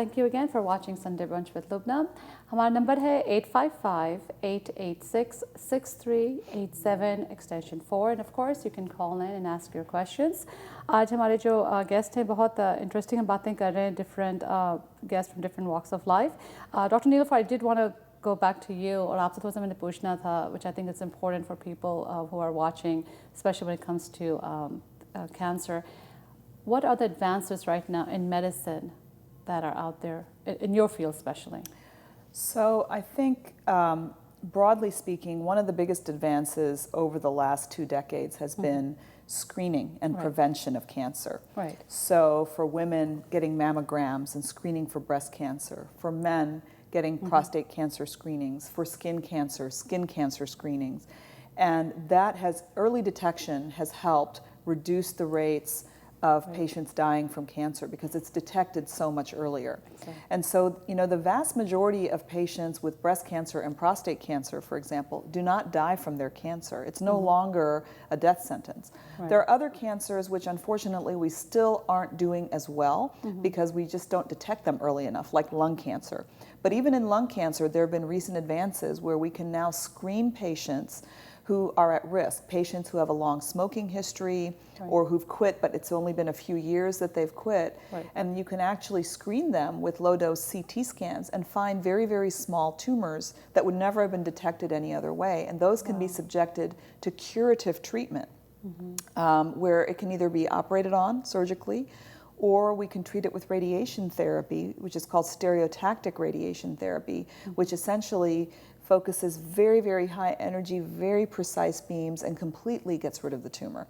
Thank you again for watching Sunday Brunch with Lubna. हमारा number है 855-886-6387 extension 4 and of course you can call in and ask your questions. आज हमारे जो guest हैं बहुत interesting हम बातें कर रहे हैं different guests from different walks of life. Dr. Neelufar, I did want to go back to you और आपसे थोड़ा सा मैंने पूछना था which I think is important for people who are watching, especially when it comes to cancer. What are the advances right now in medicine that are out there, in your field especially? So I think, broadly speaking, one of the biggest advances over the last 2 decades has been screening and prevention of cancer. Right. So for women, getting mammograms and screening for breast cancer. For men, getting prostate cancer screenings. For skin cancer screenings. And that has, early detection has helped reduce the rates of patients dying from cancer because it's detected so much earlier. Exactly. And so, you know, the vast majority of patients with breast cancer and prostate cancer, for example, do not die from their cancer. It's no longer a death sentence. Right. There are other cancers which unfortunately we still aren't doing as well because we just don't detect them early enough, like lung cancer. But even in lung cancer, there have been recent advances where we can now screen patients who are at risk, patients who have a long smoking history or who've quit, but it's only been a few years that they've quit. And you can actually screen them with low-dose CT scans and find very, very small tumors that would never have been detected any other way. And those can be subjected to curative treatment, where it can either be operated on surgically, or we can treat it with radiation therapy, which is called stereotactic radiation therapy, which essentially focuses very, very high energy, very precise beams and completely gets rid of the tumor.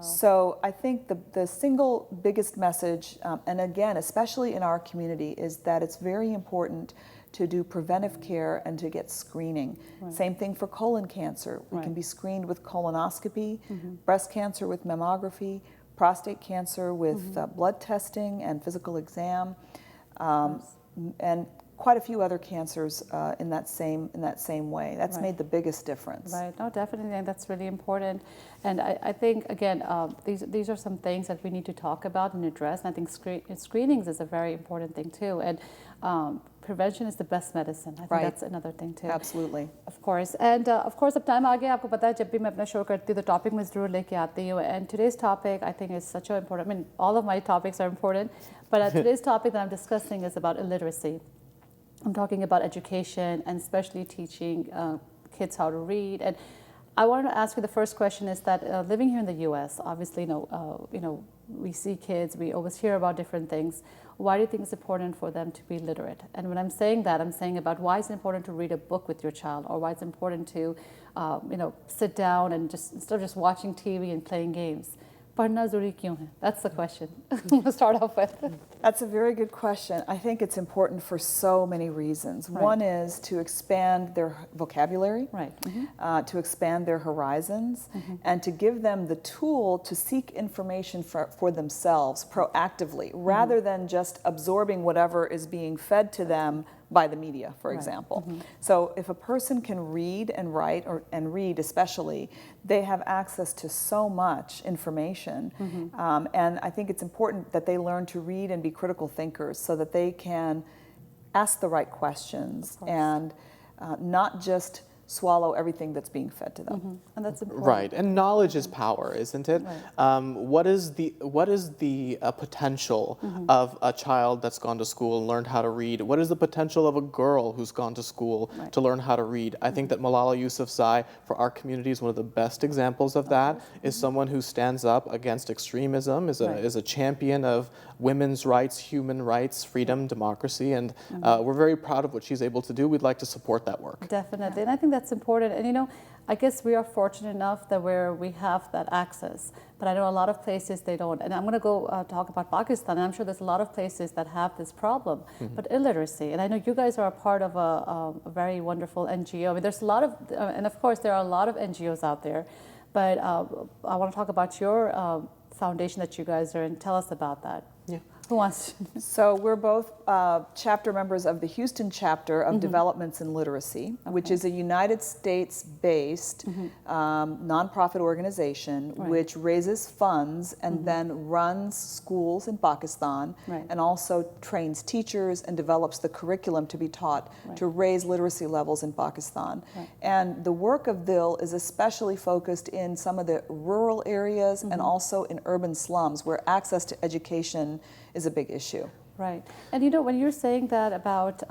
So I think the single biggest message, and again, especially in our community, is that it's very important to do preventive care and to get screening. Same thing for colon cancer. We can be screened with colonoscopy, breast cancer with mammography, prostate cancer with blood testing and physical exam, and quite a few other cancers in that same way. That's made the biggest difference. Right. No, definitely, and that's really important. And I think again, these are some things that we need to talk about and address. And I think screenings is a very important thing too. And prevention is the best medicine. I think that's another thing too. Absolutely. Of course. And of course, अब time आ गया आपको पता है जब भी मैं अपना show करती हूँ तो topic मैं ज़रूर लेके आती हूँ. And today's topic I think is such an important. I mean, all of my topics are important, but today's topic that I'm discussing is about illiteracy. I'm talking about education and especially teaching kids how to read. And I wanted to ask you, the first question is that living here in the U.S., obviously, we see kids, we always hear about different things. Why do you think it's important for them to be literate? And when I'm saying that, I'm saying about why it's important to read a book with your child, or why it's important to, sit down and just instead of just watching TV and playing games. पढ़ना ज़रूरी क्यों है? That's the question. We'll start off with. That's a very good question. I think it's important for so many reasons. One is to expand their vocabulary, to expand their horizons, and to give them the tool to seek information for themselves proactively, rather than just absorbing whatever is being fed to them by the media, for example. So if a person can read and write, and read especially, they have access to so much information. And I think it's important that they learn to read and be critical thinkers so that they can ask the right questions and not just swallow everything that's being fed to them. And that's important. Right, and knowledge is power, isn't it? What is the potential of a child that's gone to school and learned how to read? What is the potential of a girl who's gone to school to learn how to read? I think that Malala Yousafzai for our community is one of the best examples of that. Is someone who stands up against extremism, is a champion of women's rights, human rights, freedom, democracy, and we're very proud of what she's able to do. We'd like to support that work. Definitely, and I think that's important. And I guess we are fortunate enough that we have that access, but I know a lot of places they don't. And I'm going to go talk about Pakistan, and I'm sure there's a lot of places that have this problem. But illiteracy, and I know you guys are a part of a very wonderful NGO. I mean, there's a lot of, and of course there are a lot of NGOs out there, but I want to talk about your foundation that you guys are in. Tell us about that. Yeah. Who wants to? So we're both chapter members of the Houston chapter of Developments in Literacy, which is a United States-based nonprofit organization which raises funds and then runs schools in Pakistan and also trains teachers and develops the curriculum to be taught to raise literacy levels in Pakistan. And the work of DIL is especially focused in some of the rural areas and also in urban slums where access to education is a big issue. Right. And you know, when you're saying that about,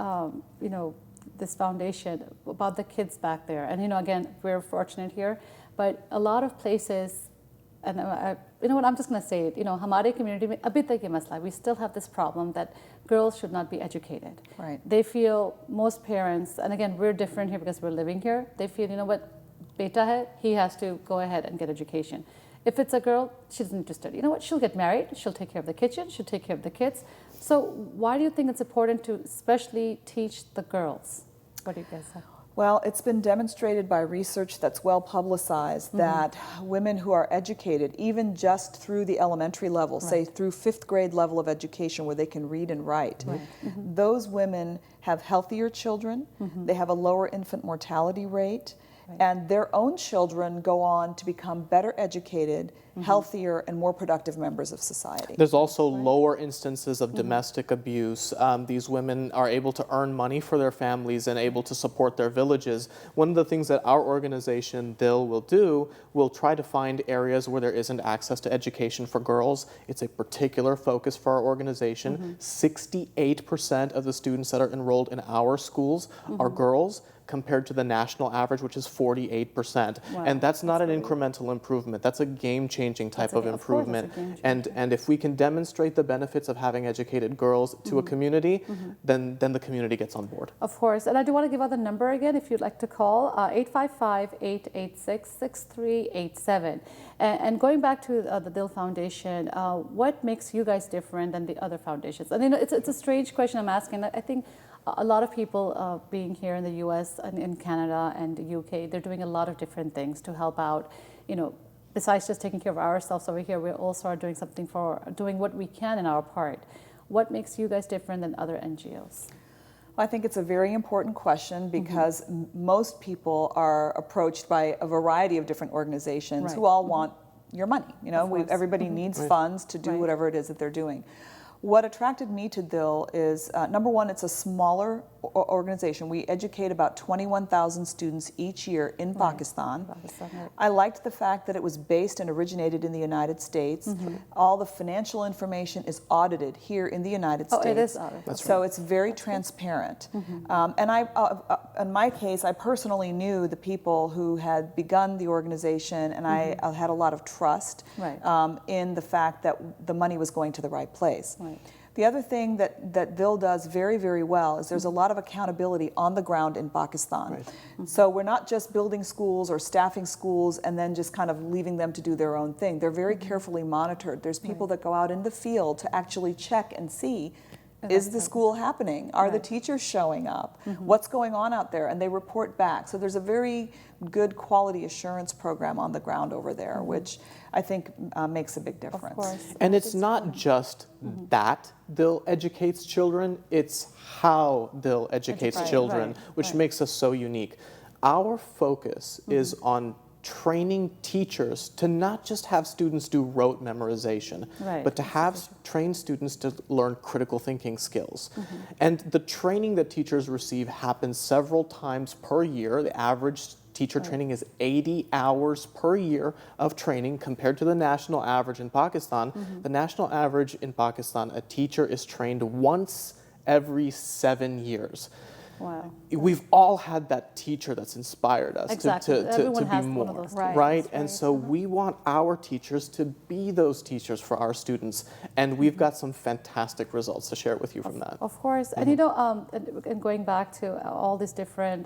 you know, this foundation, about the kids back there, and you know, again, we're fortunate here, but a lot of places, and you know what, I'm just going to say it, you know, हमारे community में अभी तक ये मसला है. We still have this problem that girls should not be educated. Right. They feel, most parents, and again, we're different here because we're living here, they feel, you know what, beta hai, he has to go ahead and get education. If it's a girl, she doesn't need to study. You know what? She'll get married. She'll take care of the kitchen. She'll take care of the kids. So why do you think it's important to especially teach the girls? What do you guys say? Well, it's been demonstrated by research that's well publicized that women who are educated, even just through the elementary level, say through 5th grade level of education where they can read and write, those women have healthier children, they have a lower infant mortality rate, and their own children go on to become better educated, healthier, and more productive members of society. There's also lower instances of domestic abuse. These women are able to earn money for their families and able to support their villages. One of the things that our organization, DIL, will do, will try to find areas where there isn't access to education for girls. It's a particular focus for our organization. 68% of the students that are enrolled in our schools are girls, compared to the national average, which is 48%. And that's not an incremental improvement. That's a game-changing type of improvement. And if we can demonstrate the benefits of having educated girls to a community, then the community gets on board. Of course. And I do want to give out the number again if you'd like to call, 855-886-6387. And going back to the DIL Foundation, what makes you guys different than the other foundations? And you know, it's a strange question I'm asking. I think a lot of people being here in the US and in Canada and the UK, they're doing a lot of different things to help out, you know, besides just taking care of ourselves over here, we also are doing something for doing what we can in our part. What makes you guys different than other NGOs? I think it's a very important question because most people are approached by a variety of different organizations who all want your money. You know, everybody needs funds to do whatever it is that they're doing. What attracted me to DIL is, number one, it's a smaller organization. We educate about 21,000 students each year in Pakistan. I liked the fact that it was based and originated in the United States. All the financial information is audited here in the United States. Oh, it is audited. So it's very transparent. And in my case, I personally knew the people who had begun the organization, and I had a lot of trust in the fact that the money was going to the right place. The other thing that DIL does very, very well is there's a lot of accountability on the ground in Pakistan. So we're not just building schools or staffing schools and then just kind of leaving them to do their own thing. They're very carefully monitored. There's people that go out in the field to actually check and see, is the school happening? Are the teachers showing up? What's going on out there? And they report back. So there's a very good quality assurance program on the ground over there, which I think makes a big difference. Of course. And it's not just that DIL educates children, it's how DIL educates children, which makes us so unique. Our focus is on training teachers to not just have students do rote memorization, but to have train students to learn critical thinking skills. And the training that teachers receive happens several times per year. The average teacher training is 80 hours per year of training compared to the national average in Pakistan. The national average in Pakistan, a teacher is trained once every 7 years. Wow. We've all had that teacher that's inspired us to be more, one of those right? And so we want our teachers to be those teachers for our students, and we've got some fantastic results to share with you from that. Of course, and you know, and going back to all these different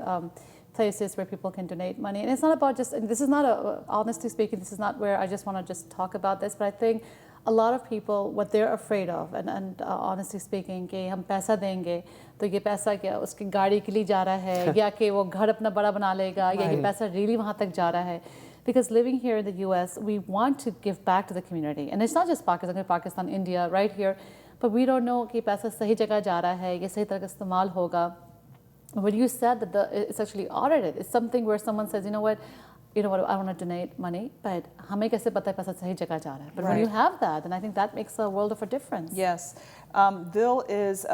places where people can donate money, and it's not about just, and this is not honestly speaking, this is not where I just want to just talk about this, but I think a lot of people, what they're afraid of, and honestly speaking, कि हम पैसा देंगे तो ये पैसा क्या उसकी गाड़ी के लिए जा रहा है या कि वो घर अपना बड़ा बना लेगा या ये पैसा really वहाँ तक जा रहा है. Because living here in the US, we want to give back to the community. And it's not just Pakistan, India, right here. but we don't know कि पैसा सही जगह जा रहा है, ये सही तरह का इस्तेमाल होगा. When you said that it's actually audited, it's something where someone says, you know what, I want to donate money, but हमें कैसे पता है पैसा सही जगह जा रहा है? But when you have that, then I think that makes a world of a difference. Yes, DIL is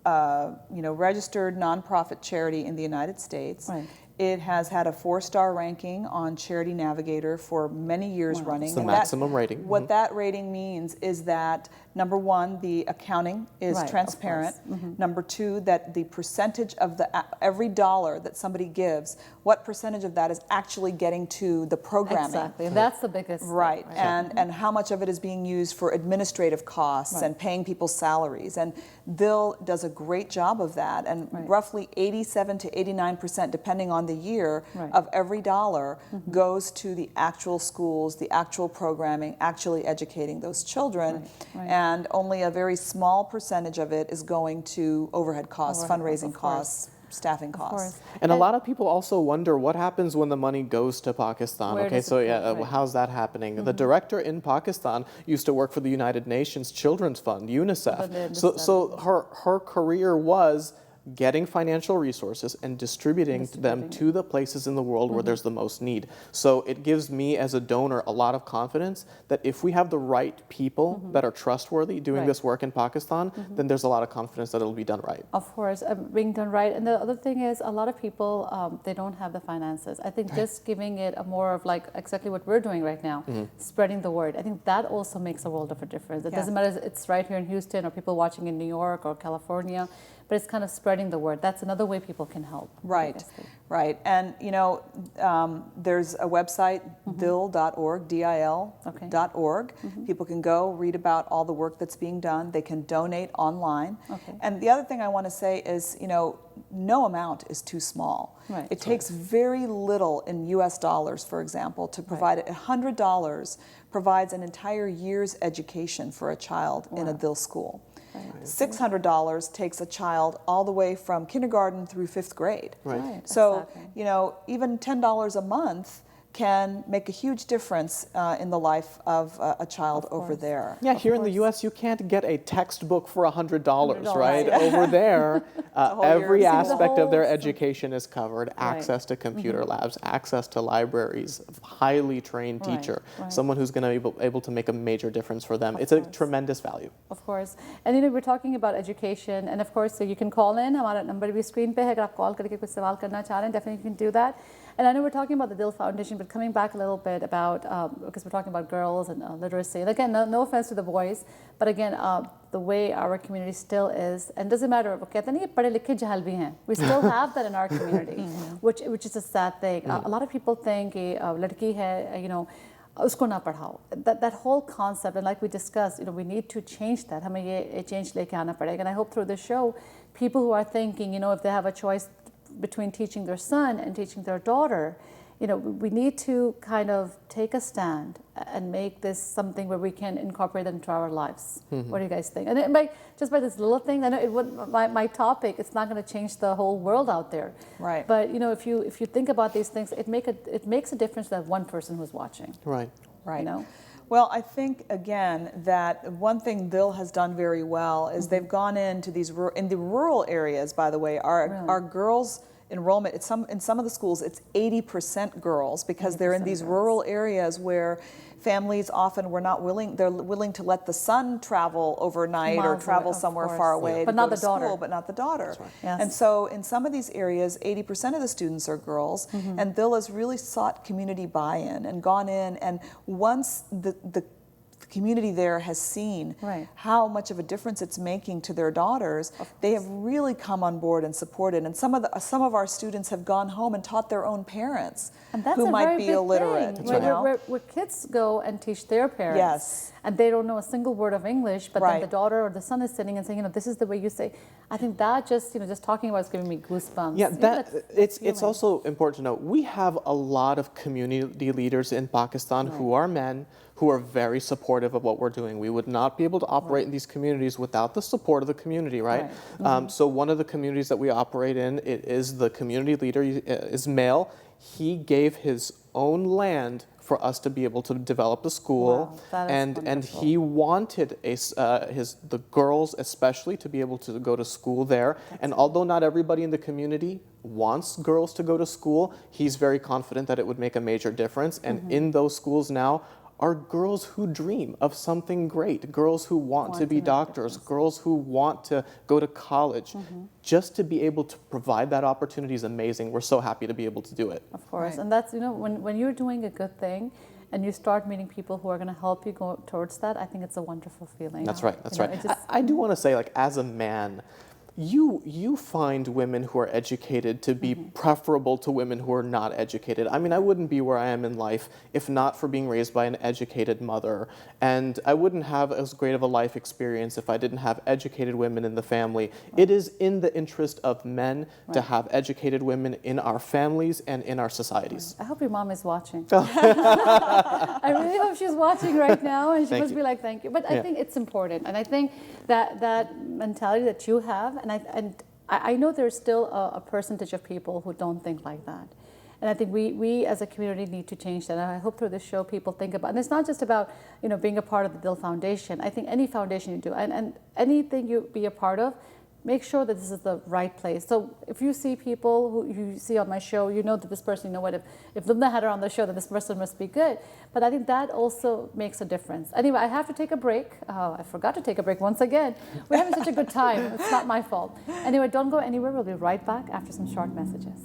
registered nonprofit charity in the United States. Right. It has had a 4-star ranking on Charity Navigator for many years running. It's the maximum rating. What that rating means is that, number one, the accounting is transparent. Number two, that the percentage of every dollar that somebody gives, what percentage of that is actually getting to the programming. Exactly, that's the biggest right. Thing, right? And how much of it is being used for administrative costs and paying people's salaries. And DIL does a great job of that. And roughly 87 to 89%, depending on the year, of every dollar goes to the actual schools, the actual programming, actually educating those children. And only a very small percentage of it is going to overhead costs, fundraising costs, staffing costs. And a lot of people also wonder what happens when the money goes to Pakistan. Okay, so how's that happening? The director in Pakistan used to work for the United Nations Children's Fund, UNICEF. So her career was getting financial resources and distributing them to the places in the world where there's the most need. So it gives me as a donor a lot of confidence that if we have the right people that are trustworthy doing this work in Pakistan, then there's a lot of confidence that it'll be done right. Of course, being done right. And the other thing is a lot of people, they don't have the finances. I think just giving it a more of like exactly what we're doing right now, spreading the word. I think that also makes a world of a difference. It doesn't matter if it's right here in Houston or people watching in New York or California, but it's kind of spreading the word. That's another way people can help. Right. And, there's a website, dil.org, DIL.org. People can go read about all the work that's being done. They can donate online. And the other thing I want to say is, no amount is too small. It takes very little in US dollars, for example, to provide it. $100 provides an entire year's education for a child in a DIL school. $600 takes a child all the way from kindergarten through 5th grade. So, even $10 a month can make a huge difference in the life of a child over there. Yeah, here in the U.S., you can't get a textbook for $100, right? Over there, every aspect of their education is covered. Access to computer labs, access to libraries, highly trained teacher, someone who's going to be able to make a major difference for them. It's a tremendous value. Of course. And we're talking about education, and of course, so you can call in. Our number will be screen pe hai. Agar aap call karke kuch sawal karna cha rahe hain, definitely you can do that. And I know we're talking about the DIL Foundation, but coming back a little bit about, because we're talking about girls and literacy. And again, no offense to the boys, but again, the way our community still is, and doesn't matter, we still have that in our community, which is a sad thing. A lot of people think, ladki hai, usko na padhao. That whole concept, and like we discussed, we need to change that. Hame ye change leke aana padega. And I hope through this show, people who are thinking, if they have a choice between teaching their son and teaching their daughter, we need to kind of take a stand and make this something where we can incorporate it into our lives. What do you guys think? And just by this little thing, I know my topic, it's not going to change the whole world out there. Right. But if you think about these things, it makes a difference to that one person who's watching. Right. Well, I think, again, that one thing DIL has done very well is they've gone into in the rural areas, by the way, our girls' enrollment, in some of the schools, it's 80% girls because they're in these rural areas where families often they're willing to let the son travel overnight or travel somewhere far away to go to school, but not the daughter. And so in some of these areas, 80% of the students are girls, and DIL has really sought community buy-in and gone in, and once the community there has seen how much of a difference it's making to their daughters, they have really come on board and supported. And some of our students have gone home and taught their own parents who might be illiterate. Where kids go and teach their parents, and they don't know a single word of English, but then the daughter or the son is sitting and saying, this is the way you say. I think that just talking about it's giving me goosebumps. Yeah, it's also important to note we have a lot of community leaders in Pakistan who are men, who are very supportive of what we're doing. We would not be able to operate in these communities without the support of the community, right? So one of the communities that we operate in, it is the community leader is male. He gave his own land for us to be able to develop the school. Wow, that is and wonderful. he wanted the girls especially to be able to go to school there. And although not everybody in the community wants girls to go to school, he's very confident that it would make a major difference. And in those schools now are girls who dream of something great, girls who want to be make a doctors, difference. girls who want to go to college. Just to be able to provide that opportunity is amazing. We're so happy to be able to do it. Of course, Right. and that's, when you're doing a good thing and you start meeting people who are going to help you go towards that, I think it's a wonderful feeling. That's right. That's You know, right. it just- I do want to say, like, as a man, you find women who are educated to be preferable to women who are not educated. I mean, I wouldn't be where I am in life if not for being raised by an educated mother, and I wouldn't have as great of a life experience if I didn't have educated women in the family. It is in the interest of men to have educated women in our families and in our societies. I hope your mom is watching. I really hope she's watching right now, and she Thank must you. be like, thank you. But I Yeah. think it's important, and I think that mentality that you have, and I know there's still a percentage of people who don't think like that. And I think we as a community need to change that. And I hope through this show people think about, and it's not just about being a part of the Dil Foundation. I think any foundation you do, and anything you be a part of, make sure that this is the right place. So if you see people who you see on my show, you know that this person, if Lubna had her on the show, then this person must be good. But I think that also makes a difference. Anyway, I have to take a break. Oh, I forgot to take a break once again. We're having such a good time. It's not my fault. Anyway, don't go anywhere. We'll be right back after some short messages.